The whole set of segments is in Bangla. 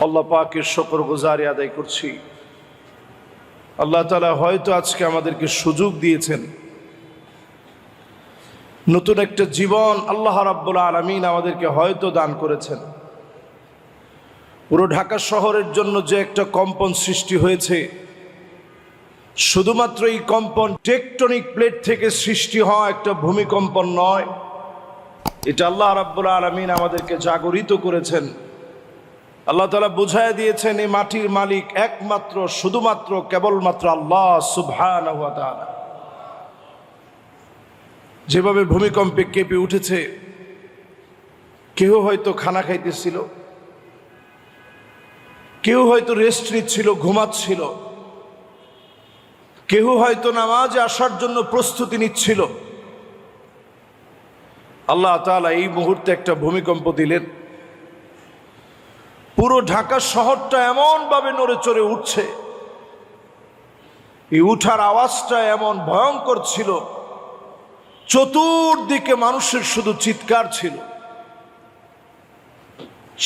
আল্লাহ পাকের শুকরগুজারি আদায় করছি। আল্লাহ তাআলা হয়তো আজকে আমাদেরকে সুযোগ দিয়েছেন, নতুন একটা জীবন আল্লাহ রাব্বুল আলামিন আমাদেরকে হয়তো দান করেছেন। পুরো ঢাকা শহরের জন্য যে একটা কম্পন সৃষ্টি হয়েছে, শুধুমাত্র এই কম্পন টেকটনিক প্লেট থেকে সৃষ্টি হওয়া একটা ভূমিকম্পন নয়, এটা আল্লাহ রাব্বুল আলামিন আমাদেরকে জাগরিত করেছেন। আল্লাহ তাআলা বুঝায় দিয়েছেন এই মাটির মালিক একমাত্র শুধুমাত্র কেবলমাত্র আল্লাহ সুবহানাহু ওয়া তাআলা। যেভাবে ভূমিকম্পে কেঁপে উঠেছে, কেউ হয়তো খানা খাইতেছিল, কেউ হয়তো রেস্ট নিচ্ছিল, ঘুমাচ্ছিল, কেউ হয়তো নামাজে আসার জন্য প্রস্তুতি নিচ্ছিল। আল্লাহ তাআলা এই মুহূর্তে একটা ভূমিকম্প দিলেন, পুরো ঢাকা শহরটা এমন ভাবে নড়ে চড়ে উঠছে, এই উঠার আওয়াজটা এমন ভয়ঙ্কর ছিল, চতুর্দিকে মানুষের শুধু চিৎকার ছিল।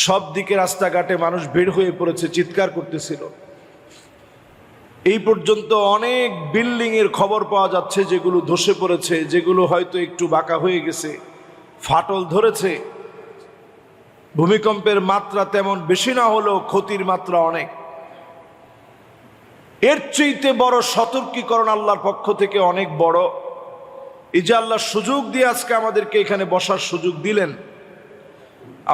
সব দিকে রাস্তাঘাটে মানুষ বের হয়ে পড়েছে, চিৎকার করতেছিল। এই পর্যন্ত অনেক বিল্ডিং এর খবর পাওয়া যাচ্ছে যেগুলো ধসে পড়েছে, যেগুলো হয়তো একটু বাঁকা হয়ে গেছে, ফাটল ধরেছে। ভূমিকম্পের মাত্রা তেমন বেশি না হলেও ক্ষতির মাত্রা অনেক। এর চাইতে বড় সতর্কীকরণ আল্লাহর পক্ষ থেকে অনেক বড়। এই যে আল্লাহ সুযোগ দিয়ে আজকে আমাদেরকে এখানে বসার সুযোগ দিলেন,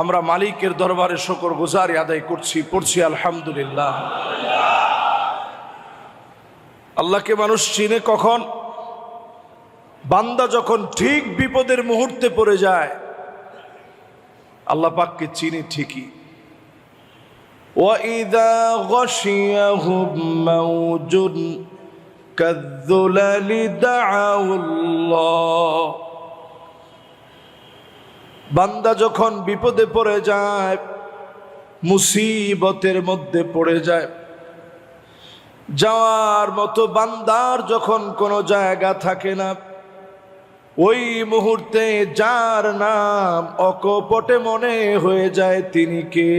আমরা মালিকের দরবারে শুকরগুজারি আদায় করছি, পড়ছি আলহামদুলিল্লাহ। আল্লাহকে মানুষ চিনে কখন? বান্দা যখন ঠিক বিপদের মুহূর্তে পড়ে যায়, আল্লাহ পাককে চিনে ঠিকই। وَإِذَا غَشِيَهُم مَّوْجٌ كَالظُّلَلِ دَعَوُا اللَّهَ। বান্দা যখন বিপদে পড়ে যায়, মুসিবতের মধ্যে পড়ে যায়, যাওয়ার মতো বান্দার যখন কোনো জায়গা থাকে না, ওই মুহূর্তে যার নাম অকপটে মনে হয়ে যায় তিনি কে?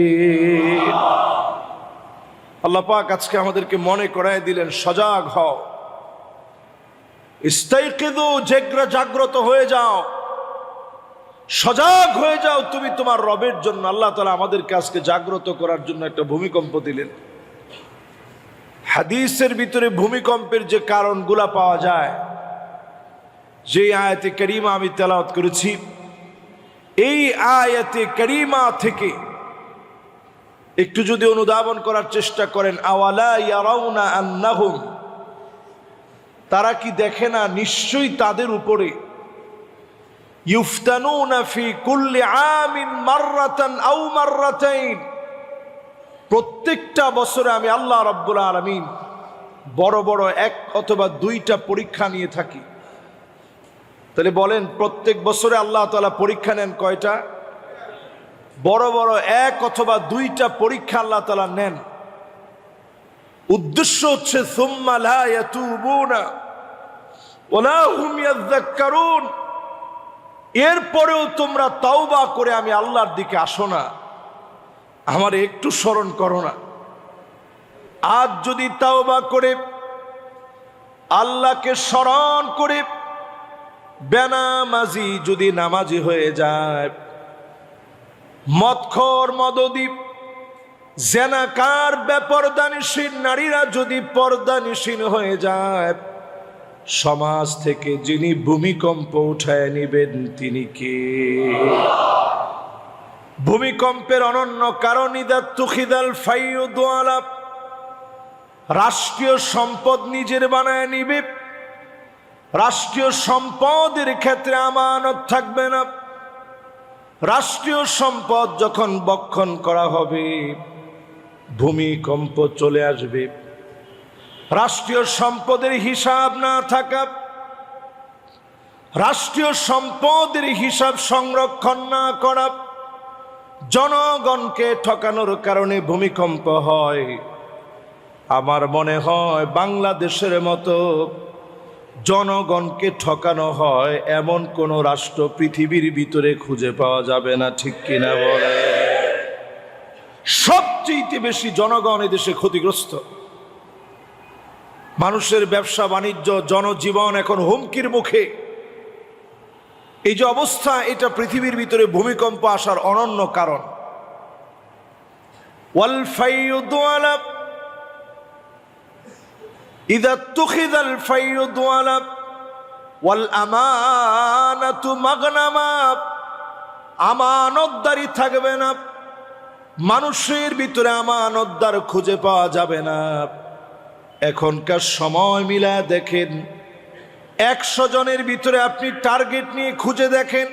আল্লাহ পাক আজকে আমাদেরকে মনে করায় দিলেন, সজাগ হও, ইস্তাইকিযু, জাগ্রত হয়ে যাও, সজাগ হয়ে যাও তুমি তোমার রবের জন্য। আল্লাহ তাআলা আমাদেরকে আজকে জাগ্রত করার জন্য একটা ভূমিকম্প দিলেন। হাদিসের ভিতরে ভূমিকম্পের যে কারণগুলা পাওয়া যায়, যে আয়াতে কারিমা আমি তেলাওয়াত করেছি, এই আয়াতে কারিমা থেকে একটু যদি অনুধাবন করার চেষ্টা করেন, আওয়ালা ইয়ারাউনা আন্নাহুম, তারা কি দেখে না নিশ্চয়ই তাদের উপরে ইউফতানুনা ফি কুল্লি আমিন মাররাতান আও মাররাতাইন, প্রত্যেকটা বছরে আমি আল্লাহ রাব্বুল আলামিন বড় বড় এক অথবা দুইটা পরীক্ষা নিয়ে থাকি। তাহলে বলেন, প্রত্যেক বছরে আল্লাহ তাআলা পরীক্ষা নেন কয়টা? বড় বড় এক অথবা দুইটা পরীক্ষা আল্লাহ তাআলা নেন। উদ্দেশ্য হচ্ছে সুম্মা লা ইয়াতুবুনা ওয়ালা হুম ইয়াযাক্কারুন, এরপরেও তোমরা তাওবা করে আমি আল্লাহর দিকে আসো না, আমার একটু স্মরণ করো না। আজ যদি তাওবা করে আল্লাহকে স্মরণ করে বেনামাজি যদি নামাজি হয়ে যায়, মদখোর মদদ্বীপ জেনাকার বেপরদানিশীন নারীরা যদি পর্দানিশীন হয়ে যায়, সমাজ থেকে যিনি ভূমিকম্প উঠায় নিবেন তিনি কে? ভূমিকম্পের অনন্য কারণ ইদা তুখিদাল ফাইয়ুদ ওয়ালা, রাষ্ট্রীয় সম্পদ নিজের বানায় নিবে, রাষ্ট্রীয় সম্পদের ক্ষেত্রে আমানত থাকবে না। রাষ্ট্রীয় সম্পদ যখন বক্ষণ করা হবে, ভূমিকম্প চলে আসবে। রাষ্ট্রীয় সম্পদের হিসাব না থাকা, রাষ্ট্রীয় সম্পদের হিসাব সংরক্ষণ না করা, জনগণকে ঠকানোর কারণে ভূমিকম্প হয়। আমার মনে হয় বাংলাদেশের মতো জনগণকে ঠকানো হয় এমন কোন রাষ্ট্র পৃথিবীর ভিতরে খুঁজে পাওয়া যাবে না, ঠিক কিনা বলে? সব সবচেয়ে বেশি জনগণ এদেশে ক্ষতিগ্রস্ত। মানুষের ব্যবসা বাণিজ্য, জনজীবন এখন হুমকির মুখে। এই যে অবস্থা, এটা পৃথিবীর ভিতরে ভূমিকম্প আসার অনন্য কারণ। ওয়াল ফাইয়ুদু আলা ইযা তুখিযাল ফাইয়ুদু আলা ওয়াল আমানাতু মাগনামা, আমানতদারি থাকবে না, মানুষের ভিতরে আমানতদার খুঁজে পাওয়া যাবে না। এখনকার সময় মিলা দেখেন, 100 জনের ভিতরে আপনি টার্গেট নিয়ে খুঁজে দেখেন,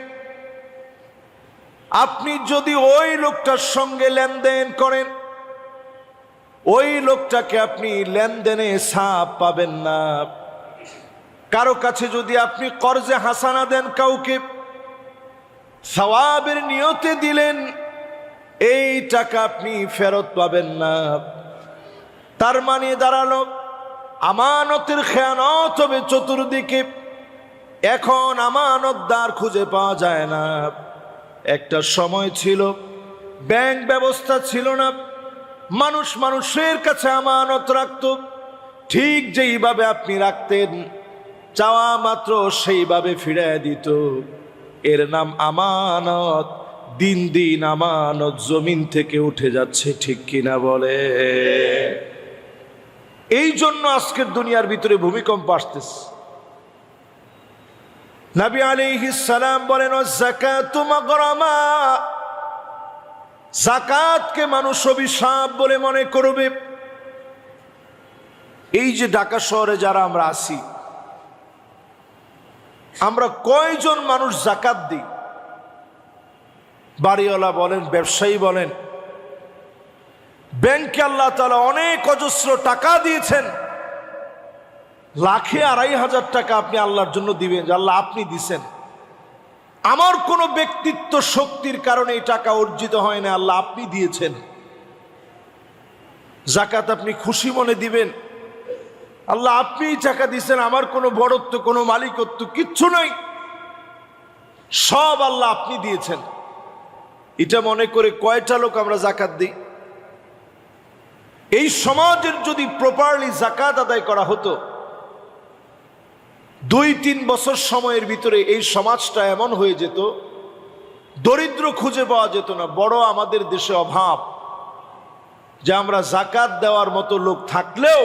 আপনি যদি ওই লোকটার সঙ্গে লেনদেন করেন, ওই লোকটাকে আপনি লেনদেনে ছাপ পাবেন না। কারো কাছে যদি আপনি কর্জে হাসানা দেন, কাউকে সওয়াবের নিয়তে দিলেন, এই টাকা আপনি ফেরত পাবেন না। তার মানে দাঁড়ালো আমানতের খেয়ানত হবে চতুর্দিকে। এখন আমানতদার খুঁজে পাওয়া যায় না। একটা সময় ছিল ব্যাংক ব্যবস্থা ছিল না, মানুষ মানুষের কাছে আমানত রাখত, ঠিক যেইভাবে আপনি রাখতেন চাওয়া মাত্র সেইভাবে ফিরিয়ে দিত। এর নাম আমানত। দিন দিন আমানত জমিন থেকে উঠে যাচ্ছে, ঠিক কিনা বলে? এই জন্য আজকের দুনিয়ার ভিতরে ভূমিকম্প আসতেছে। নবী আলাইহিস সালাম বলেন, যাকাতু মাগরামা, যাকাতকে মানুষ অভিশাপ বলে মনে করবে। এই যে ঢাকা শহরে যারা আমরা আছি, আমরা কয়জন মানুষ যাকাত দিই? বাড়িওয়ালা বলেন, ব্যবসায়ী বলেন, ব্যাংকে আল্লাহ তাআলা অনেক অজস্র টাকা দিয়েছেন, লাখে 2,500 টাকা আপনি আল্লাহর জন্য দিবেন, আল্লাহ আপনি দিছেন, আমার কোনো ব্যক্তিত্ব শক্তির কারণে এই টাকা অর্জিত হয় না, আল্লাহ আপনি দিয়েছেন। যাকাত আপনি খুশি মনে দিবেন, আল্লাহ আপনি টাকা দিয়েছেন, আমার কোনো বড়ত্ব, কোনো মালিকত্ব কিচ্ছু নাই, সব আল্লাহ আপনি দিয়েছেন। এটা মনে করে কয়টা লোক আমরা যাকাত দিই? এই সমাজের যদি প্রপারলি যাকাত আদায় করা হতো, 2-3 বছর সময়ের ভিতরে এই সমাজটা এমন হয়ে যেত, দরিদ্র খুঁজে পাওয়া যেত না। বড় আমাদের দেশে অভাব যে আমরা যাকাত দেওয়ার মতো লোক থাকলেও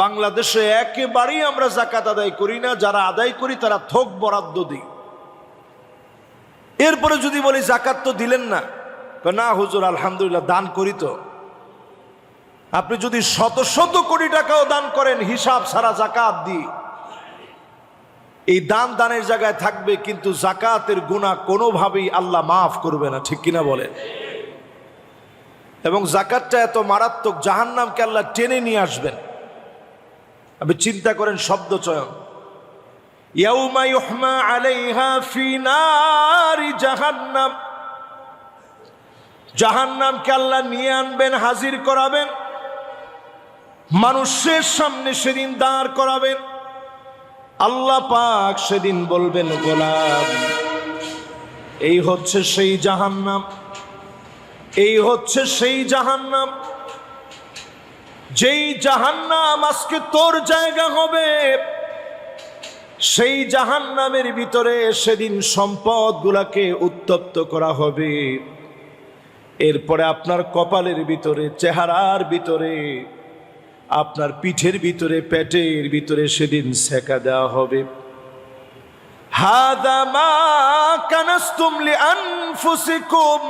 বাংলাদেশে একেবারেই আমরা যাকাত আদায় করি না। যারা আদায় করি তারা থোক বরাদ্দ দিই। এরপরে যদি বলি যাকাত তো দিলেন না, না হুজুর আলহামদুলিল্লাহ দান করি তো। আপনি যদি শত শত কোটি টাকাও দান করেন, হিসাব ছাড়া যাকাত দিই, এই দানের জায়গায় থাকবে, কিন্তু যাকাতের গুনাহ কোনোভাবেই আল্লাহ মাফ করবে না, ঠিক কিনা বলেন? এবং যাকাতটা এত মারাত্মক, জাহান্নামকে আল্লাহ টেনে নিয়ে আসবেন। আপনি চিন্তা করেন শব্দ চয়ন, ইয়াউমা ইউহমা আলাইহা ফি নারি জাহান্নাম, জাহান্নামকে আল্লাহ নিয়ে আনবেন, হাজির করাবেন, মানুষের সামনে সেদিন দাঁড় করাবেন। আল্লাহ পাক সেদিন বলবেন, গোলাম এই হচ্ছে সেই জাহান্নাম, এই হচ্ছে সেই জাহান্নাম, যেই জাহান্নাম আজকে তোর জায়গা হবে। সেই জাহান্নামের ভিতরে সেদিন সম্পদগুলাকে উত্তপ্ত করা হবে। এরপরে আপনার কপালের ভিতরে, চেহারার ভিতরে, আপনার পিঠের ভিতরে, পেটের ভিতরে সেদিন সেকা দেওয়া হবে। হাদা মা কানাসতুম লিআনফুসিকুম,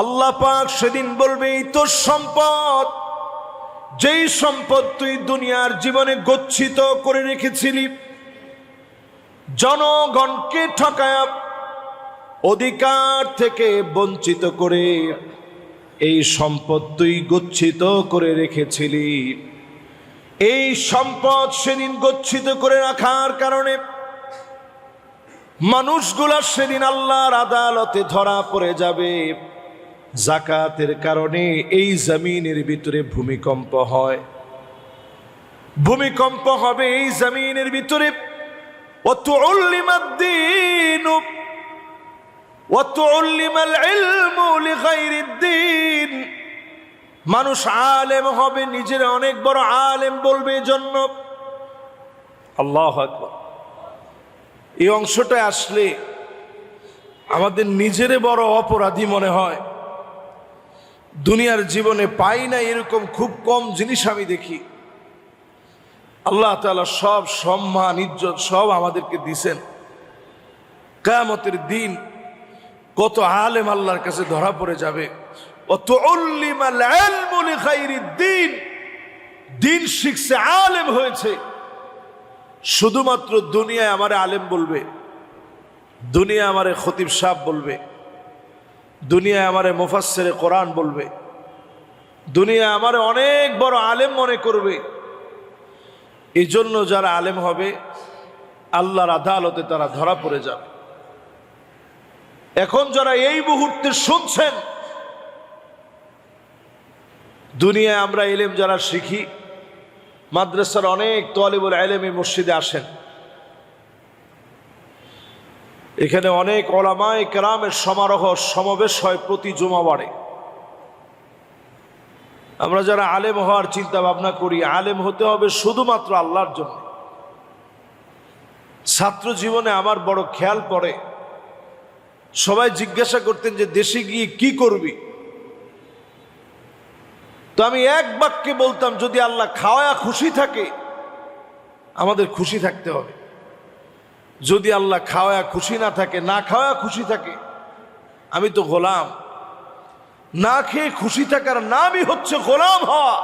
আল্লাহ পাক সেদিন বলবে, এই তোর সম্পদ, যেই সম্পদ তুই দুনিয়ার জীবনে গচ্ছিত করে রেখেছিলি, জনগণকে ঠকায়া, অধিকার থেকে বঞ্চিত করে এই সম্পদ তুই গচ্ছিত করে রেখেছিলি। এই সম্পদ সেদিন গচ্ছিত করে রাখার কারণে মানুষগুলা সেদিন আল্লাহর আদালতে ধরা পড়ে যাবে। যাকাতের কারণে এই জমিনের ভিতরে ভূমিকম্প হয়, ভূমিকম্প হবে এই জমিনের ভিতরে। ওয়াতুল্লিমাদ-দীনু ওয়াতুল্লিমাল ইলমু লিগাইরিদ্দিন, মানুষ আলেম হবে, নিজের অনেক বড় আলেম বলবে, এজন্য। আল্লাহু আকবার। এই অংশটা আসলে আমাদের নিজেরে বড় অপরাধী মনে হয়। দুনিয়ার জীবনে পাই না এরকম খুব কম জিনিস আমি দেখি। আল্লাহ তাআলা সব সম্মান ইজ্জত সব আমাদেরকে দিছেন। কিয়ামতের দিন কত আলেম আল্লাহর কাছে ধরা পড়ে যাবে। ওয়াতুল্লিমাল ইলমু লিগাইরিদ্দিন, দিন শিখছে, আলেম হয়েছে, শুধুমাত্র দুনিয়ায় আমারে আলেম বলবে, দুনিয়া আমারে খতিব সাহেব বলবে, দুনিয়ায় আমারে মুফাসসিরে কোরআন বলবে, দুনিয়া আমারে অনেক বড় আলেম মনে করবে। এই জন্য যারা আলেম হবে আল্লাহর আদালতে তারা ধরা পড়ে যাবে। এখন যারা এই মুহূর্তে শুনছেন, দুনিয়ায় আমরা ইলম যারা শিখি, মাদ্রাসার অনেক তালিবুল ইলম এই মসজিদে আসেন, এখানে অনেক উলামায়ে কেরামের সমারোহ সমাবেশ হয় প্রতি জুমাবারে। আমরা যারা আলেম হওয়ার চিন্তা ভাবনা করি, আলেম হতে হবে শুধুমাত্র আল্লাহর জন্য। ছাত্র জীবনে আমার বড় খেয়াল পড়ে, সবাই জিজ্ঞাসা করতেন যে দেশে গিয়ে কি করবি, তো আমি এক বাক্যে বলতাম, যদি আল্লাহ খাওয়া খুশি থাকে আমাদের খুশি থাকতে হবে, যদি আল্লাহ খাওয়া খুশি না থাকে, না খাওয়া খুশি থাকে, আমি তো গোলাম। না খেয়ে খুশি থাকার নামই হচ্ছে গোলাম হওয়া।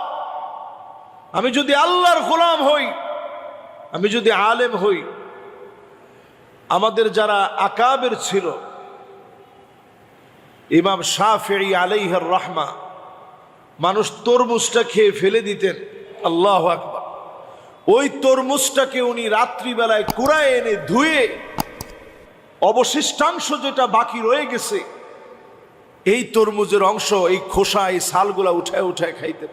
আমি যদি আল্লাহর গোলাম হই, আমি যদি আলেম হই, আমাদের যারা আকাবের ছিল, ইমাম শাফিঈ আলাইহির রাহমা, মানুষ তরমুজটা খেয়ে ফেলে দিতেন, আল্লাহু আকবার, ওই তরমুজটাকে উনি রাত্রিবেলায় কুড়ায় এনে ধুয়ে অবশিষ্টাংশ যেটা বাকি রয়ে গেছে, এই তরমুজের অংশ, এই খোসা, এই ছালগুলা উঠায় উঠায় খাইতেন।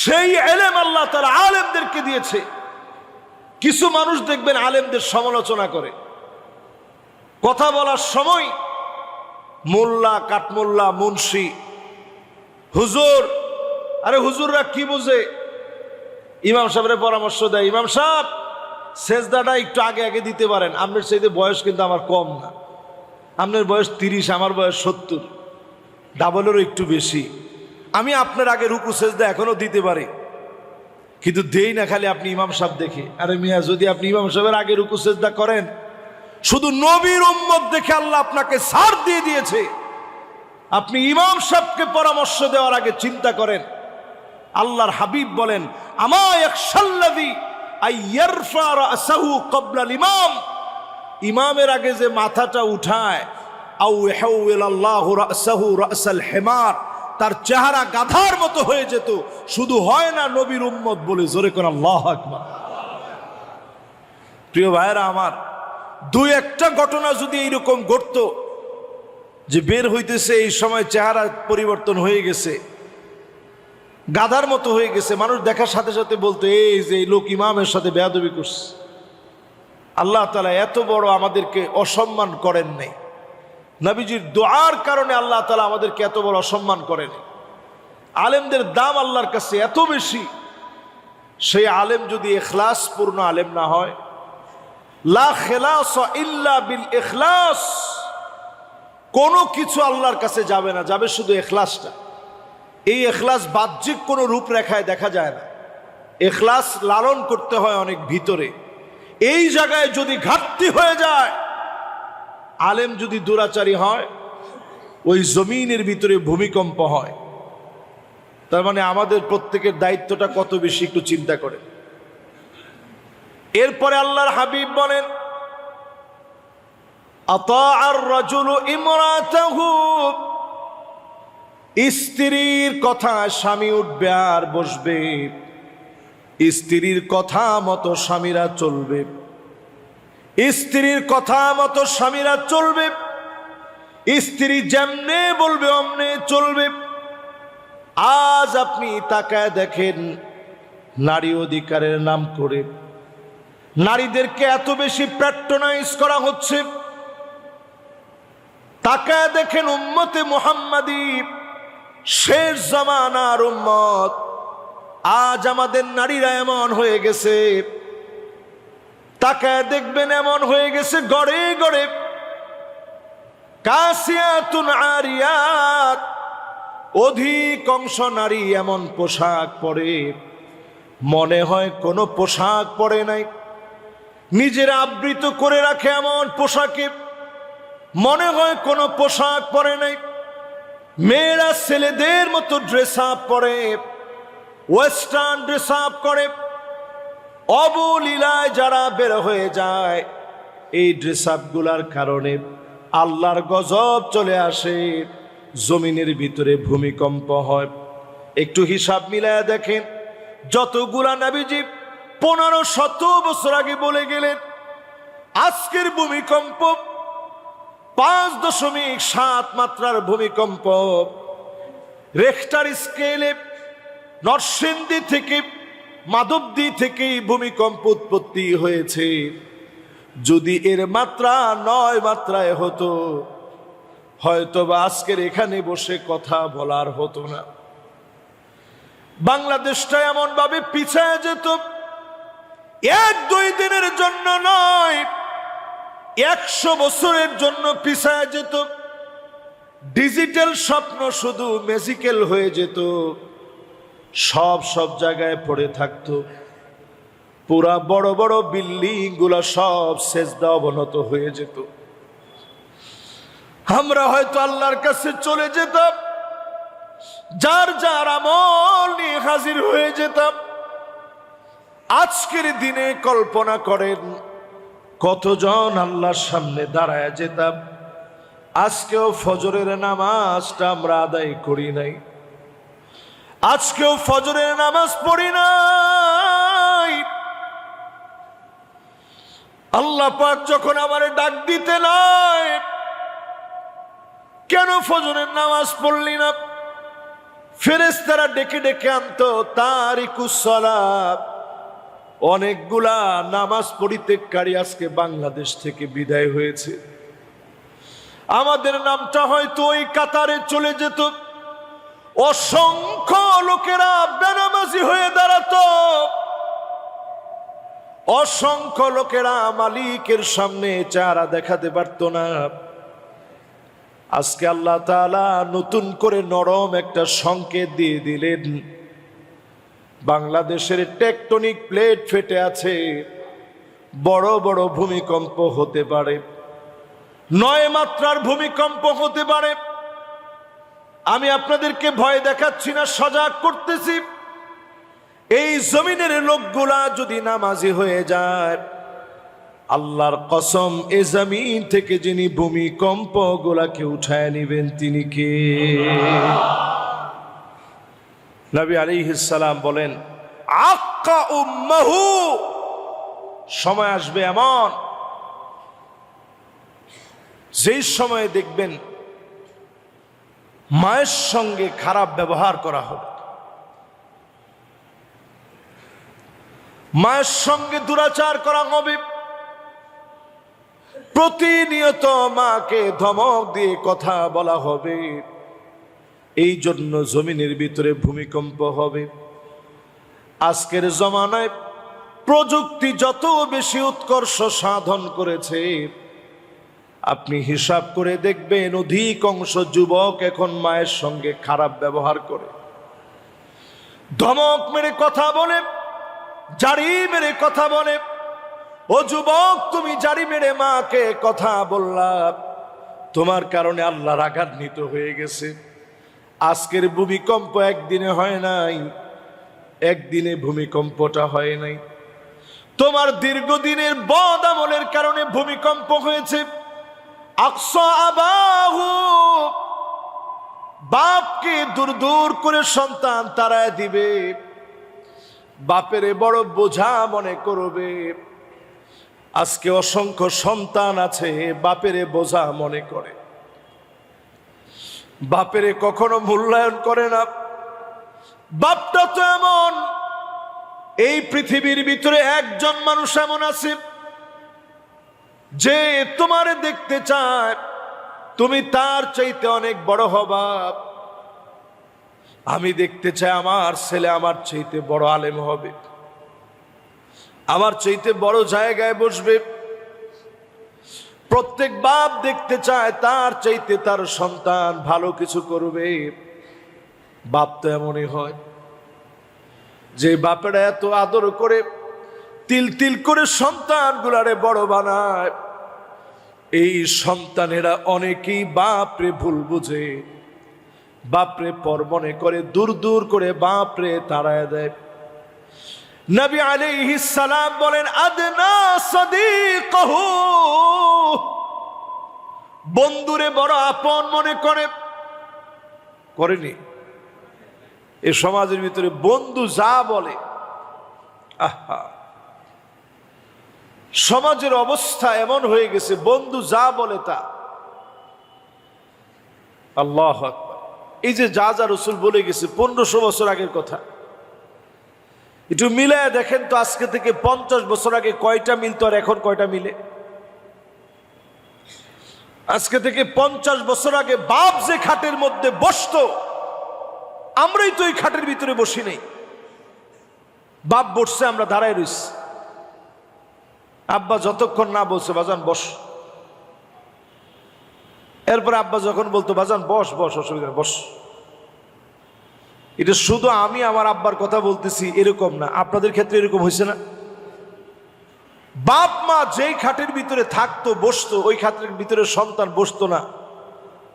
সেই ইলম আল্লাহ তাআলা আলেমদেরকে দিয়েছে। কিছু মানুষ দেখবেন আলেমদের সমালোচনা করে, কথা বলার সময় মোল্লা, কাঠমোল্লা, মুন্সি, হুজুর, আরে হুজুররা কি বুঝে, ইমাম সাহেবের পরামর্শ দেয়, ইমাম সাহেব সেজদাটা একটু আগে আগে দিতে পারেন, আপনার চাইতে বয়স কিন্তু আমার কম না, আপনার বয়স 30, আমার বয়স 70, ডাবলেরও একটু বেশি, আমি আপনার আগে রুকু সেজদা এখনো দিতে পারি, কিন্তু দেই না খালি আপনি ইমাম সাহেব দেখে। আরে মিয়া, যদি আপনি ইমাম সাহেবের আগে রুকু সেজদা করেন, শুধু নবীর উম্মত দেখে আল্লাহ আপনাকে ছাড় দিয়ে দিয়েছে, আপনি ইমাম সাহেবকে পরামর্শ দেওয়ার আগে চিন্তা করেন। আল্লাহর হাবিব বলেন, আমা ইয়াখশাল্লাযী আইয়ারফা রাসাহু ক্বাবলাল ইমাম, ইমামের আগে যে মাথাটা উঠায়, আও ইয়াহওয়ালাল্লাহু রাসাহু রাসাল হিমার, তার চেহারা গাধার মতো হয়ে যেত, শুধু হয় না নবীর উম্মত বলে, জোরে করে আল্লাহু আকবার। প্রিয় ভাইরা আমার, দুই একটা ঘটনা যদি এইরকম ঘটতো যে বের হইতেছে এই সময় চেহারা পরিবর্তন হয়ে গেছে, গাধার মতো হয়ে গেছে, মানুষ দেখার সাথে সাথে বলতো এই যে এই লোক ইমামের সাথে বেয়াদবি করছে। আল্লাহ তাআলা এত বড় আমাদেরকে অসম্মান করেন নাই, নবীজির দোয়ার কারণে আল্লাহ তাআলা আমাদেরকে এত বড় অসম্মান করেন। আলেমদের দাম আল্লাহর কাছে এত বেশি, সেই আলেম যদি ইখলাস পূর্ণ আলেম না হয়, লা খিলাস ইল্লা বিল ইখলাস, কোনো কিছু আল্লাহর কাছে যাবে না, যাবে শুধু ইখলাসটা। এই ইখলাস বাহ্যিক কোনো রূপরেখায় দেখা যায় না, ইখলাস লালন করতে হয় অনেক ভিতরে। এই জায়গায় যদি ঘাটতি হয়ে যায়, আলেম যদি দুরাচারী হয়, ওই জমিনের ভিতরে ভূমিকম্প হয়। তার মানে আমাদের প্রত্যেকের দায়িত্বটা কত বেশি একটু চিন্তা করে। এরপরে আল্লাহর হাবিব বলেন, আতাআর রাজুলু ইমরাতাহু, স্ত্রীর কথা স্বামী উঠবে আর বসবে, স্ত্রীর কথা মতো স্বামীরা চলবে, স্ত্রীর কথা মতো স্বামীরা চলবে, স্ত্রী যেমনে বলবে অমনে চলবে। আজ আপনি তাকায় দেখেন, নারী অধিকারের নাম করে নারীদেরকে এত বেশি প্যাট্রোনাইজ করা হচ্ছে, তাকায় দেখেন উম্মতে মুহাম্মাদি শেষ জামানার উম্মত। আজ আমাদের নারীরা এমন হয়ে গেছে, তাকায় দেখবেন এমন হয়ে গেছে, গড়ে গড়ে কাসিয়াতুন আরিয়াত, অধিকাংশ নারী এমন পোশাক পরে মনে হয় কোনো পোশাক পরে নাই। নিজেরা আবৃত করে রাখে এমন পোশাকে মনে হয় কোনো পোশাক পরে নাই। মেয়েরা ছেলেদের মতো ড্রেস আপ পরে, ওয়েস্টার্ন ড্রেস আপ করে, অবলীলায় যারা বের হয়ে যায়। এই ড্রেস আপ গুলার কারণে আল্লাহর গজব চলে আসে, জমিনের ভিতরে ভূমিকম্প হয়। একটু হিসাব মিলায়া দেখেন, যতগুলা নবীজি 1500 বছর আগে বলে গেলেন, আজকের ভূমিকম্প 5.7 মাত্রার ভূমিকম্প। রেখটার স্কেলে নরসিংদী থেকে মাধবদী থেকে ভূমিকম্প উৎপত্তি হয়েছে। যদি এর মাত্রা 9 মাত্রায় হতো, হয়তোবা আজকের এখানে বসে কথা বলার হতো না। বাংলাদেশটা এমন ভাবে পিছায় যেত, 1-2 দিনের জন্য নয়, 100 বছরের জন্য পিছায় যেত। ডিজিটাল স্বপ্ন শুধু ম্যাজিক্যাল হয়ে যেত, সব জায়গায় পড়ে থাকতো। পুরা বড় বড় বিল্ডিং গুলা সব সেজদা অবনত হয়ে যেত। আমরা হয়তো আল্লাহর কাছে চলে যেতাম, যার যার আমল নিয়ে হাজির হয়ে যেতাম। আজকের দিনে কল্পনা করেন কতজন আল্লাহর সামনে দাঁড়ায় যেতাম। আজকেও ফজরের নামাজটা আমরা আদায় করি নাই, আজকেও ফজরের নামাজ পড়ি নাই। আল্লাহ পাক যখন আমারে ডাক দিতে নাই, কেন ফজরের নামাজ পড়লি না? ফেরেশতারা ডেকে ডেকে আনতো তারিকুস সালাত। অনেকগুলা নামাজ পরিত্যাগকারী আজকে বাংলাদেশ থেকে বিদায় হয়েছে। আমাদের নামটা হয়তো ওই কাতারে চলে যেত। অসংখ্য লোকেরা বেনামাজি হয়ে দাঁড়াতো, অসংখ্য লোকেরা মালিকের সামনে চেহারা দেখাতে পারতো না। আজকে আল্লাহ তাআলা নতুন করে নরম একটা সংকেত দিয়ে দিলেন। বাংলাদেশের টেকটনিক প্লেট ফেটে আছে, বড় বড় ভূমিকম্প হতে পারে, 9 মাত্রার ভূমিকম্প হতে পারে। আমি আপনাদেরকে ভয় দেখাচ্ছি না, সজাগ করতেছি। এই জমিনের লোকগুলা যদি নামাজি হয়ে যায়, আল্লাহর কসম এ জমিন থেকে যিনি ভূমিকম্প গুলাকে উঠায় নিবেন তিনি কে? নবী আলাইহিস সালাম বলেন, আক্কা উম্মাহু, সময় আসবে এমন যেই সময়ে দেখবেন মায়ের সঙ্গে খারাপ ব্যবহার করা হবে, মায়ের সঙ্গে দুরাচার করা হবে। প্রতিনিয়ত মাকে ধমক দিয়ে কথা বলা হবে। এই জন্য জমিনের ভিতরে ভূমিকম্প হবে। আজকের জমানায় প্রযুক্তি যত বেশি উৎকর্ষ সাধন করেছে, আপনি হিসাব করে দেখবেন অধিকাংশ যুবক এখন মায়ের সঙ্গে খারাপ ব্যবহার করে, ধমক মেরে কথা বলে, জারি মেরে কথা বলে। ও যুবক, তুমি জারি মেরে মাকে কথা বললা, তোমার কারণে আল্লাহ রাগান্বিত হয়ে গেছে। আজকের ভূমিকম্প একদিনে হয় নাই, একদিনে ভূমিকম্পটা হয় নাই, তোমার দীর্ঘদিনের বদ আমলের কারণে ভূমিকম্প হয়েছে। আকসা আবাহু, বাপকে দূর দূর করে সন্তান তাড়ায় দিবে, বাপেরে বড় বোঝা মনে করবে। আজকে অসংখ্য সন্তান আছে বাপেরে বোঝা মনে করে, বাপেরে কখনো মূল্যায়ন করে না। বাপটা তো এমন, এই পৃথিবীর ভিতরে একজন মানুষ এমন আছে যে তোমারে দেখতে চায়, তুমি তার চাইতে অনেক বড় হবা। আমি দেখতে চাই আমার ছেলে আমার চাইতে বড় আলেম হবে, আমার চাইতে বড় জায়গায় বসবে। প্রত্যেক বাপ দেখতে চায় তার চাইতে তার সন্তান ভালো কিছু করবে। বাপ তো এমনই হয়, যে বাপেরা এত আদর করে তিল তিল করে সন্তানগুলারে বড় বানায়, এই সন্তানেরা অনেকেই বাপরে ভুল বুঝে, বাপরে পর মনে করে, দূর দূর করে বাপরে তাড়ায় দেয়। নবী আলাইহিস সালাম বলেন, আদনা সাদিকহু, বন্ধুরে বড় আপন মনে করে। করেনি? এই সমাজের ভিতরে বন্ধু যা বলে, আহা, সমাজের অবস্থা এমন হয়ে গেছে, বন্ধু যা বলে তা। আল্লাহু আকবার। এই যে যা যা রাসূল বলে গেছে 1500 বছর আগের কথা, একটু মিলায় দেখেন তো, আজকে থেকে 50 বছর আগে কয়টা মিলতো আর এখন কয়টা মিলে? আজকে থেকে 50 বছর আগে বাপ যে খাটের মধ্যে বসতো, আমরাই তো এই খাটের ভিতরে বসি নেই। বাপ বসছে, আমরা দাঁড়ায় রইছি। আব্বা যতক্ষণ না বলছে বাজান বস, এরপর আব্বা যখন বলতো বাজান বস বস, অসুবিধা বস। এটা শুধু আমি আমার আব্বার কথা বলতেছি এরকম না, আপনাদের ক্ষেত্রে এরকম হয়েছে না? বাপ মা যেই খাটের ভিতরে থাকতো বসতো, ওই খাটের ভিতরে সন্তান বসতো না,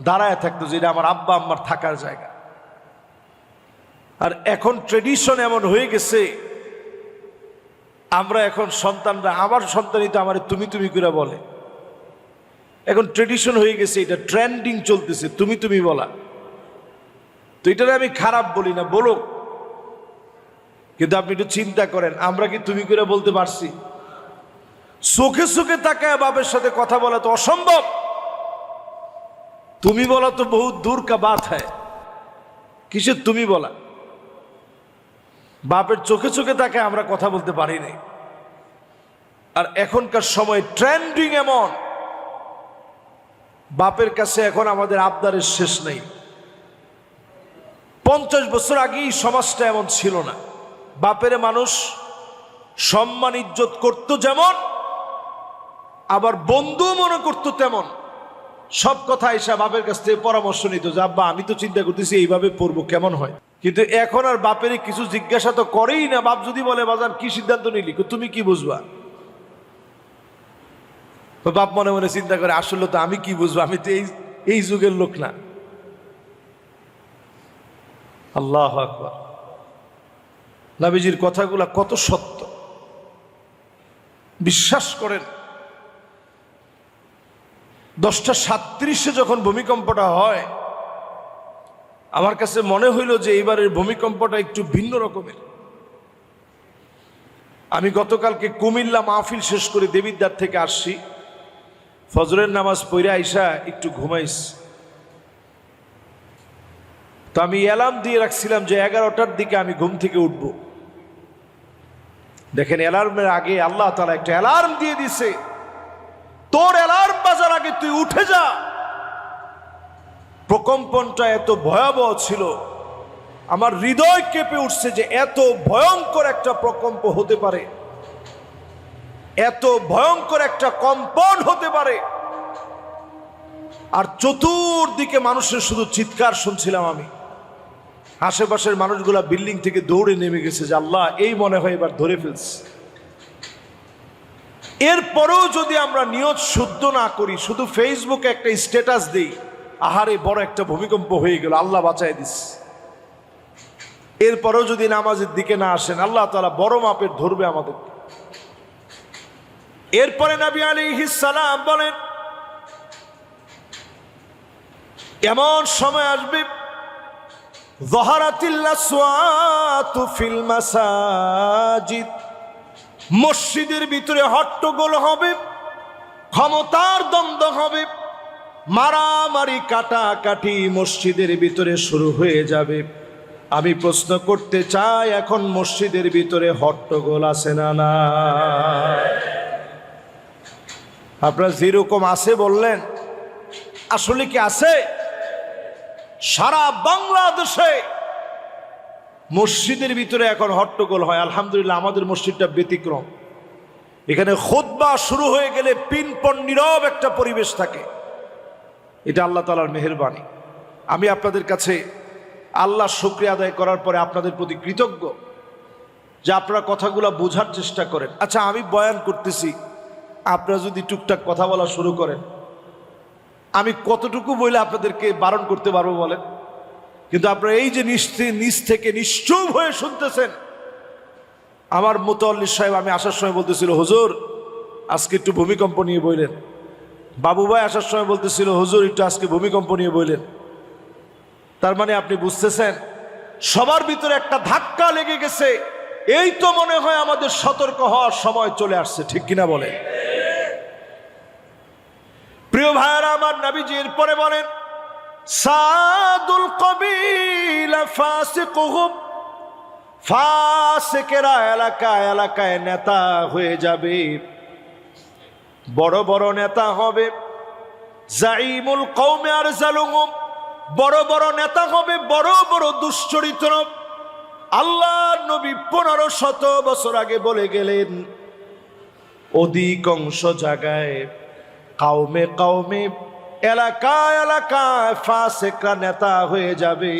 দাঁড়ায় থাকতো, যে এটা আমার আব্বা আম্মার থাকার জায়গা। আর এখন ট্রেডিশন এমন হয়ে গেছে, আমরা এখন সন্তানরা, আমার সন্তানই তো আমার তুমি তুমি করে বলে। এখন ট্রেডিশন হয়ে গেছে, এটা ট্রেন্ডিং চলতেছে তুমি তুমি বলা। তো এটারে আমি খারাপ বলি না, বলো, কিন্তু আপনি একটু চিন্তা করেন, আমরা কি তুমি করে বলতে পারছি? চোখে চোখে তাকায় বাপের সাথে কথা বলা তো অসম্ভব, তুমি বলা তো বহু দূর কা বাত হয়। কিসের তুমি বলা? বাপের চোখে চোখে তাকায় আমরা কথা বলতে পারি নাই। আর এখনকার সময় ট্রেন্ডিং এমন, বাপের কাছে এখন আমাদের আবদারের শেষ নেই। 50 বছর আগেই সমাজটা এমন ছিল না। বাপের মানুষ সম্মান ইজ্জত করত যেমন, আবার বন্ধু মনে করতো তেমন। সব কথা এসে বাপের কাছ থেকে পরামর্শ নিত, যে আব্বা আমি তো চিন্তা করতেছি এইভাবে পড়বো, কেমন হয়। কিন্তু এখন আর বাপের কিছু জিজ্ঞাসা তো করেই না। বাপ যদি বলে বাজান কি সিদ্ধান্ত নিলি, তুমি কি বুঝবা? বাপ মনে মনে চিন্তা করে, আসলে তো আমি কি বুঝবো, আমি তো এই যুগের লোক না। আল্লাহু আকবার। নবীজির কথাগুলা কত সত্য, বিশ্বাস করেন। 10:37 যখন ভূমিকম্পটা হয়, আমার কাছে মনে হইল যে এইবারের ভূমিকম্পটা একটু ভিন্ন রকমের। আমি গতকালকে কুমিল্লা মাহফিল শেষ করে দেবিদ্বার থেকে আসছি, ফজরের নামাজ পড়ে আইসা একটু ঘুমাইস। তো আমি অ্যালার্ম দিয়ে রাখছিলাম যে 11টার দিকে আমি ঘুম থেকে উঠব। দেখেন, অ্যালার্মের আগে আল্লাহ তাআলা একটা অ্যালার্ম দিয়ে দিছে, তোর অ্যালার্ম বাজার আগে তুই উঠে যা। প্রকম্পনটা এত ভয়াবহ ছিল, আমার হৃদয় কেঁপে উঠছে যে এত ভয়ঙ্কর একটা প্রকম্প হতে পারে, এত ভয়ঙ্কর একটা কম্পন হতে পারে। আর চতুর্দিকে মানুষের শুধু চিৎকার শুনছিলাম আমি। আশেপাশের মানুষগুলা বিল্ডিং থেকে দৌড়ে নেমে গেছে, যে আল্লাহ এই মনে হয় এবার ধরে ফেলছে। এরপরেও যদি আমরা নিয়ত শুদ্ধ না করি, শুধু ফেসবুকে একটা স্ট্যাটাস দেই, আহারে বড় একটা ভূমিকম্প হয়ে গেল, আল্লাহ বাঁচায় দিস, এরপরেও যদি নামাজের দিকে না আসেন, আল্লাহ তাআলা বড় মাপের ধরবে আমাদের। এরপরে নবী আলাইহিস সালাম বলেন, এমন সময় আসবে, যাহারাতিল আসওয়াতু ফিল মাসাজিদ, মসজিদের ভিতরে হট্টগোল হবে, ক্ষমতার দ্বন্দ্ব হবে, মারামারি কাটাকাটি মসজিদের ভিতরে শুরু হয়ে যাবে। আমি প্রশ্ন করতে চাই, এখন মসজিদের ভিতরে হট্টগোল আছে না? না, আপনারা যেরকম আছে বললেন, আসলে কি আছে? সারা বাংলাদেশে মসজিদের ভিতরে এখন হট্টগোল হয়, আলহামদুলিল্লাহ আমাদের মসজিদটা ব্যতিক্রম। এখানে খুতবা শুরু হয়ে গেলে পিনপন নীরব একটা পরিবেশ থাকে। এটা আল্লাহ তাআলার মেহেরবানি। আমি আপনাদের কাছে আল্লাহর শুকরিয়া আদায় করার পরে আপনাদের প্রতি কৃতজ্ঞ যে আপনারা কথাগুলো বোঝার চেষ্টা করেন। আচ্ছা, আমি বয়ান করতেছি, আপনারা যদি টুকটাক কথা বলা শুরু করেন, আমি কতটুকু বলে আপনাদেরকে বারণ করতে পারবো বলেন? কিন্তু আপনারা এই যে নিচ থেকে নিশ্চুপ হয়ে শুনতেছেন। আমার মুতাল্লি সাহেব আমি আসার সময় বলতেছিল, হুজুর আজকে একটু ভূমিকম্প নিয়ে বললেন। বাবু ভাই আসার সময় বলতেছিল, হুজুর একটু আজকে ভূমিকম্প নিয়ে বললেন। তার মানে আপনি বুঝতেছেন সবার ভিতরে একটা ধাক্কা লেগে গেছে। এই তো মনে হয় আমাদের সতর্ক হওয়ার সময় চলে আসছে, ঠিক কিনা বলে? প্রিয় ভাইরা আমার, নবীজি এরপরে বলেন, সাদুল কবিলা ফাসিকুহুম, ফাসিকেরা এলাকায় এলাকায় নেতা হয়ে যাবে, বড় বড় নেতা হবে। জাইমুল কওমে আরজালুহুম, বড় বড় নেতা হবে, বড় বড় দুশ্চরিত্র। আল্লাহ নবী 1500 বছর আগে বলে গেলেন, অধিকাংশ জায়গায় কাউমে কাউমে এলাকায় এলাকায় ফাসিকরা নেতা হয়ে যাবে,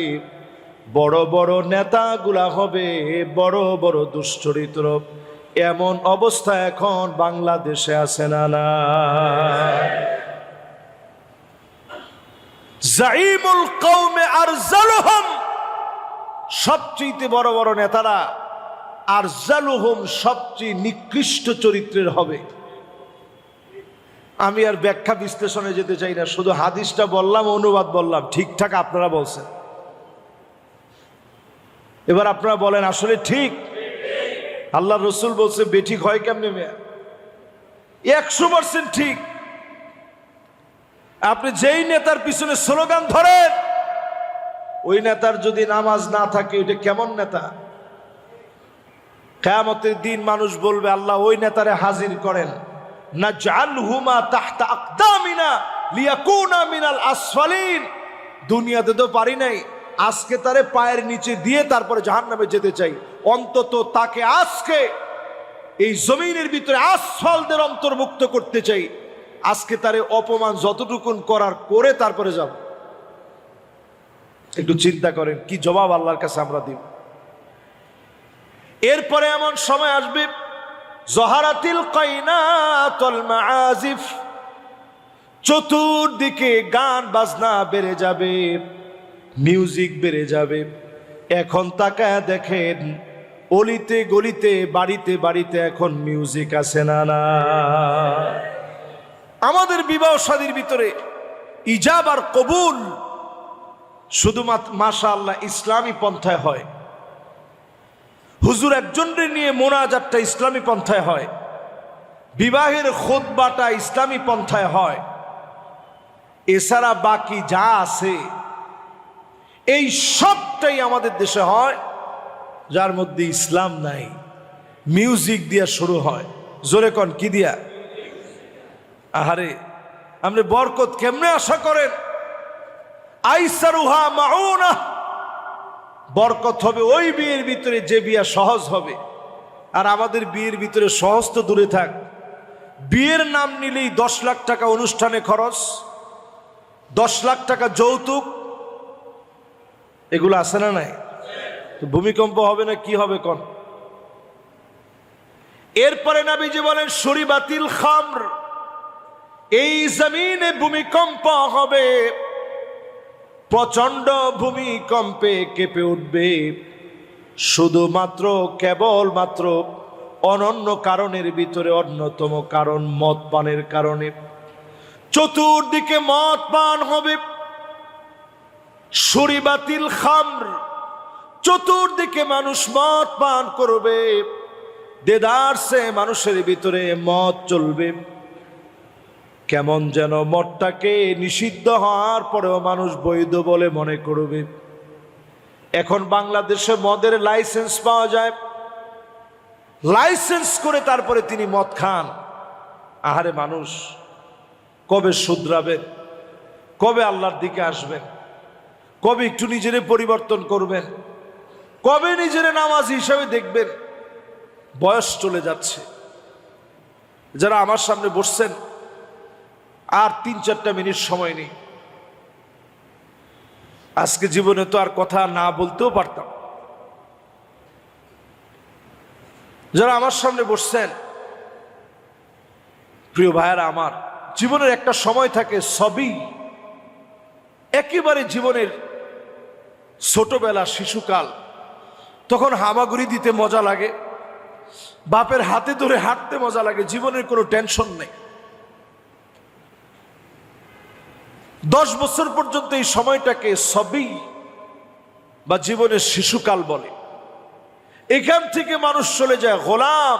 বড় বড় নেতাগুলা হবে বড় বড় দুশ্চরিত্র। এমন অবস্থা এখন বাংলাদেশে আছে না? না, জাইমুল কওমে আরজালুহুম, সবচেয়ে বড় বড় নেতারা, আরজালুহুম সবচেয়ে নিকৃষ্ট চরিত্রের হবে। আমি আর ব্যাখ্যা বিশ্লেষণে যেতে চাই না, শুধু হাদিসটা বললাম, অনুবাদ বললাম, ঠিকঠাক আপনারা বলছেন। এবার আপনারা বলেন আসলে ঠিক? আল্লাহ রসুল বলছে বেঠিক হয় কেমনে মেয়া? 100% ঠিক। আপনি যেই নেতার পিছনে স্লোগান ধরেন, ওই নেতার যদি নামাজ না থাকে, ওইটা কেমন নেতা? কিয়ামতের দিন মানুষ বলবে, আল্লাহ ওই নেতারে হাজির করেন, নাজআলহুমা তাহতা আকদামিনা লিয়াকুনা মিনাল আসফালিন। দুনিয়াতে তো পারি নাই, আজকে তারে পায়ের নিচে দিয়ে তারপরে জাহান্নামে যেতে চাই। অন্তত তাকে আজকে এই জমিনের ভিতরে আসফালদের অন্তর্ভুক্ত করতে চাই। আজকে তারে অপমান যতটুকুন করার করে তারপরে যাব। একটু চিন্তা করেন কি জবাব আল্লাহর কাছে আমরা দিব। এরপরে এমন সময় আসবে, জহারাতিল কাইনাতুল মাআজিফ, চতুর্দিকে গান বাজনা বেড়ে যাবে, মিউজিক বেড়ে যাবে। এখন তাকায় দেখেন, অলিতে গলিতে বাড়িতে বাড়িতে এখন মিউজিক আছে না? না, আমাদের বিবাহ শাদীর ভিতরে ইজাব আর কবুল শুধুমাত্র মাশাআল্লাহ ইসলামী পন্থায় হয়। হুজুর একজনকে নিয়ে মোনাজাতটা ইসলামী পন্থায় হয়, বিবাহের খুতবাটা ইসলামী পন্থায় হয়। এছাড়া বাকি যা আছে এই সবটাই আমাদের দেশে হয়, যার মধ্যে ইসলাম নাই। মিউজিক দিয়া শুরু হয়, জোরে কন কি দিয়া? আহারে, আপনি বরকত কেমনে আশা করেন? আইসারুহা মাউনা, বরকত হবে ওই বিয়ের ভিতরে যে বিয়া সহজ হবে। আর আমাদের বিয়ের ভিতরে সহজ তো দূরে থাক, বিয়ের নাম নিলেই 10 লাখ টাকা অনুষ্ঠানে খরচ, 10 লাখ টাকা যৌতুক, এগুলো আছে না নাই? তো ভূমিকম্প হবে না কি হবে কোন? এরপরে নবীজি বলেন, শুরিবাতিল খামর, এই জমিনে ভূমিকম্প হবে, প্রচন্ড ভূমিকম্পে কেঁপে উঠবে, শুধুমাত্র কেবলমাত্র অনন্য কারণের ভিতরে অন্যতম কারণ মদ পানের কারণে। চতুর্দিকে মদ পান হবে, শুরিবাতিল খামর, চতুর্দিকে মানুষ মদ পান করবে, দেদারসে মানুষের ভিতরে মদ চলবে। কেমন যেন মদটাকে নিষিদ্ধ হওয়ার পরেও মানুষ বৈধ বলে মনে করবে। এখন বাংলাদেশে মদের লাইসেন্স পাওয়া যায়, লাইসেন্স করে তারপরে তিনি মদ খান। আহারে মানুষ কবে শুধরাবেন? কবে আল্লাহর দিকে আসবেন? কবে একটু নিজেরে পরিবর্তন করবেন? কবে নিজের নামাজ হিসাবে দেখবেন? বয়স চলে যাচ্ছে। যারা আমার সামনে বসছেন, আর 3-4টা মিনিট সময় নেই। আজকে জীবনে তো আর কথা না বলতেও পারতাম। যারা আমার সামনে বসছেন, প্রিয় ভাইয়েরা আমার, জীবনের একটা সময় থাকে সবই, একেবারে জীবনের ছোটবেলা, শিশুকাল। তখন হামাগুড়ি দিতে মজা লাগে, বাপের হাতে ধরে হাঁটতে মজা লাগে, জীবনের কোনো টেনশন নেই। 10 বছর পর্যন্ত এই সময়টাকে সবই বা জীবনের শিশুকাল বলে। এখান থেকে মানুষ চলে যায় গোলাম।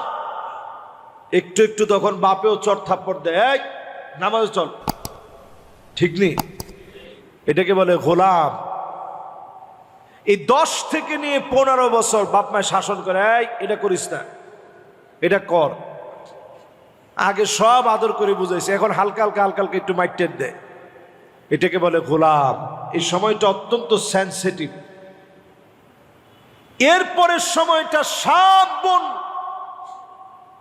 একটু একটু তখন বাপেও চট থাপ্পড় দেয়, নামাজ চল, ঠিক নেই, এটাকে বলে গোলাম। এই 10 থেকে নিয়ে 15 বছর বাপ মায় শাসন করে, এটা করিস না, এটা কর। আগে সব আদর করে বুঝাইছে, এখন হালকা হালকা হালকা হালকা একটু মাইটের দেয়, এটাকে বলে গোলাম। এই সময়টা অত্যন্ত সেন্সিটিভ। এরপরের সময়টা সাবন,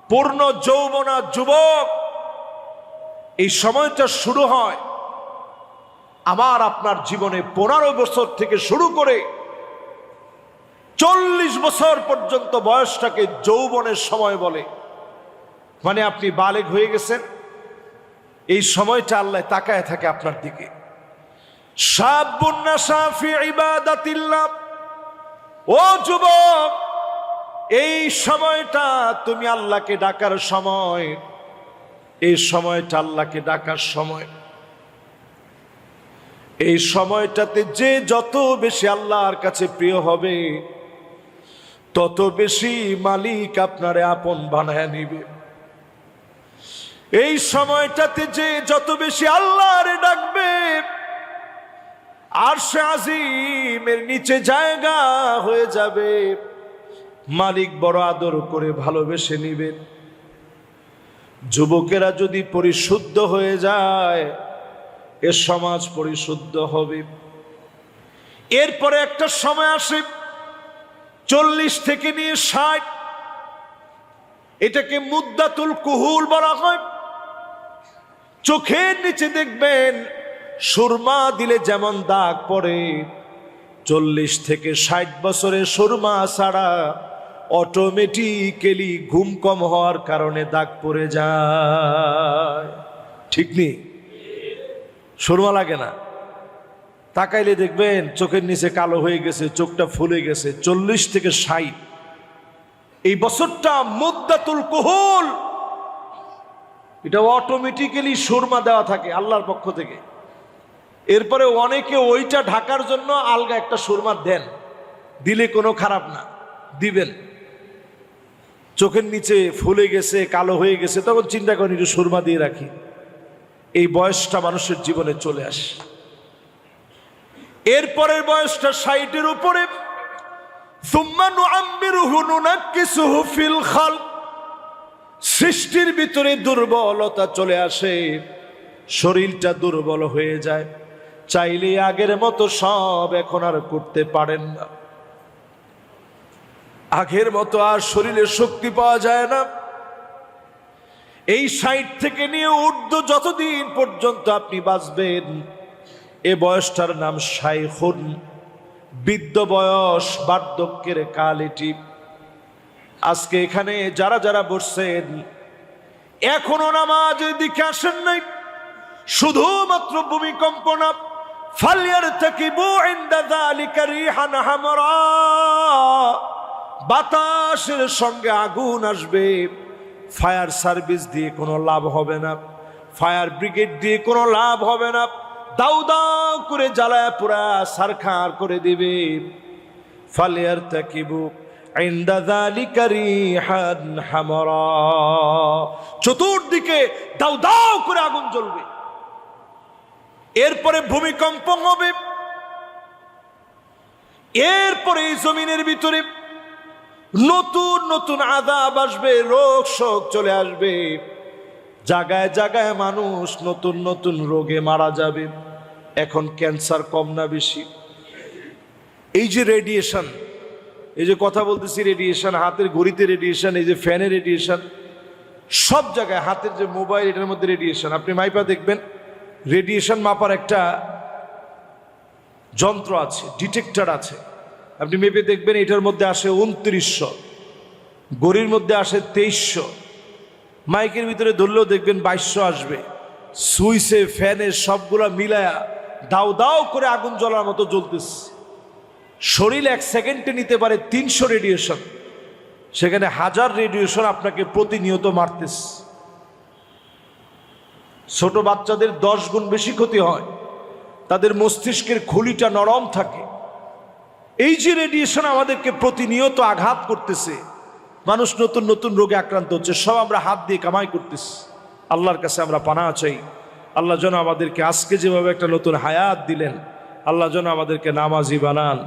পূর্ণ যৌবনা, যুবক। এই সময়টা শুরু হয় আমার আপনার জীবনে 15 বছর থেকে শুরু করে 40 বছর পর্যন্ত বয়সটাকে যৌবনের সময় বলে। মানে আপনি বালেগ হয়ে গেছেন, এই সময়টা আল্লাহ তাকায় থাকে আপনার দিকে। শাবুন নাশা ফি ইবাদাতিল্লাহ, ও যুবক, এই সময়টা তুমি আল্লাহকে ডাকার সময়, এই সময়টা আল্লাহকে ডাকার সময়। এই সময়টাতে যে যত বেশি আল্লাহর কাছে প্রিয় হবে, তত বেশি মালিক আপনারে আপন বানায় নিবে। এই সময়টাতে যে যত বেশি আল্লাহরে ডাকবে, আরশে আজিমের নিচে জায়গা হয়ে যাবে, মালিক বড় আদর করে ভালোবেসে নিবেন। যুবকেরা যদি পরিশুদ্ধ হয়ে যায়, এ সমাজ পরিশুদ্ধ হবে। এরপরে একটা সময় আসে 40 থেকে নিয়ে 60, এটাকে মুদ্দাতুল কুহুল বলা হয়। চোখের নিচে দেখবেন সুরমা দিলে যেমন দাগ পড়ে, 40 থেকে 60 বছরে সুরমা ছাড়া অটোমেটিক্যালি ঘুম কম হওয়ার কারণে দাগ পড়ে যায়, ঠিক নেই? সুরমা লাগে না, তাকাইলে দেখবেন চোখের নিচে কালো হয়ে গেছে, চোখটা ফুলে গেছে। 40 থেকে 60 এই বছরটা মুদ্দাতুল কুহুল, এটা অটোমেটিক্যালি সুরমা দেওয়া থাকে আল্লাহর পক্ষ থেকে। এরপরে অনেকে ওইটা ঢাকার জন্য আলগা একটা সুরমা দেন, দিলে কোনো খারাপ না, দিবেন। চোখের নিচে ফুলে গেছে, কালো হয়ে গেছে, তখন চিন্তা করেন একটু সুরমা দিয়ে রাখি। এই বয়সটা মানুষের জীবনে চলে আসে। এরপরের বয়সটা 60-এর উপরে। সুম্মা নুআম্মিরুহু নুনাক্কিসুহু ফিল খালক, সৃষ্টির ভিতরে দুর্বলতা চলে আসে, শরীরটা দুর্বল হয়ে যায়, চাইলে আগের মতো সব এখন আর করতে পারেন না। আগের মতো আর শরীরে শক্তি পাওয়া যায় না। এই 60 থেকে নিয়ে ঊর্ধ্ব যতদিন পর্যন্ত আপনি বাঁচবেন, এ বয়সটার নাম শাইখুন, বৃদ্ধ বয়স, বার্ধক্যের কাল এটি। আজকে এখানে যারা যারা বসছেন, এখনো নামাজের দিকে আসেন নাই, শুধুমাত্র ভূমিকম্প না, ফালইয়ারতাকিবু ইনদা যালিকা রিহান হামরা, বাতাসের সঙ্গে আগুন আসবে, ফায়ার সার্ভিস দিয়ে কোনো লাভ হবে না, ফায়ার ব্রিগেড দিয়ে কোনো লাভ হবে না, দাউ দাউ করে জ্বালায় পুরা সারখার করে দিবে। ফালইয়ারতাকিবু ইনদা যালিকা রিহান হামরা, চতুর্দিকে দাউ দাউ করে আগুন জ্বলবে। এরপরে ভূমিকম্প হবে, এরপরে এই জমিনের ভিতরে নতুন নতুন আযাব আসবে, রোগ শোক চলে আসবে, জায়গায় জায়গায় মানুষ নতুন নতুন রোগে মারা যাবে। এখন ক্যান্সার কম না বেশি? এই যে রেডিয়েশন, এই যে কথা বলতেছি রেডিয়েশন, হাতের ঘড়িতে রেডিয়েশন, এই যে ফ্যানের রেডিয়েশন, সব জায়গায়, হাতের যে মোবাইল এটার মধ্যে রেডিয়েশন। আপনি মাইপা দেখবেন রেডিয়েশন মাপার একটা যন্ত্র আছে, ডিটেক্টর আছে, আপনি মেপে দেখবেন এটার মধ্যে আসে 2900, ঘড়ির মধ্যে আসে 2300, মাইকের ভিতরে ধরলেও দেখবেন 2200 আসবে। সুইচে ফ্যানে সবগুলা মিলায়া দাও দাও করে আগুন জ্বলার মতো জ্বলতেছে। শরীর 1 সেকেন্ডে নিতে পারে 300 রেডিয়েশন, সেখানে 1000 রেডিয়েশন আপনাকে প্রতিনিয়ত মারতেছে। ছোট বাচ্চাদের 10 গুণ বেশি ক্ষতি হয়, তাদের মস্তিষ্কের খুলিটা নরম থাকে। এই যে রেডিয়েশন আমাদেরকে প্রতিনিয়ত আঘাত করতেছে, মানুষ নতুন নতুন রোগে আক্রান্ত হচ্ছে, সব আমরা হাত দিয়ে কামাই করতেছি। আল্লাহর কাছে আমরা পানাহ চাই, আল্লাহ যেন আমাদেরকে আজকে যেভাবে একটা নতুন হায়াত দিলেন, আল্লাহ যেন আমাদেরকে নামাজি বানান।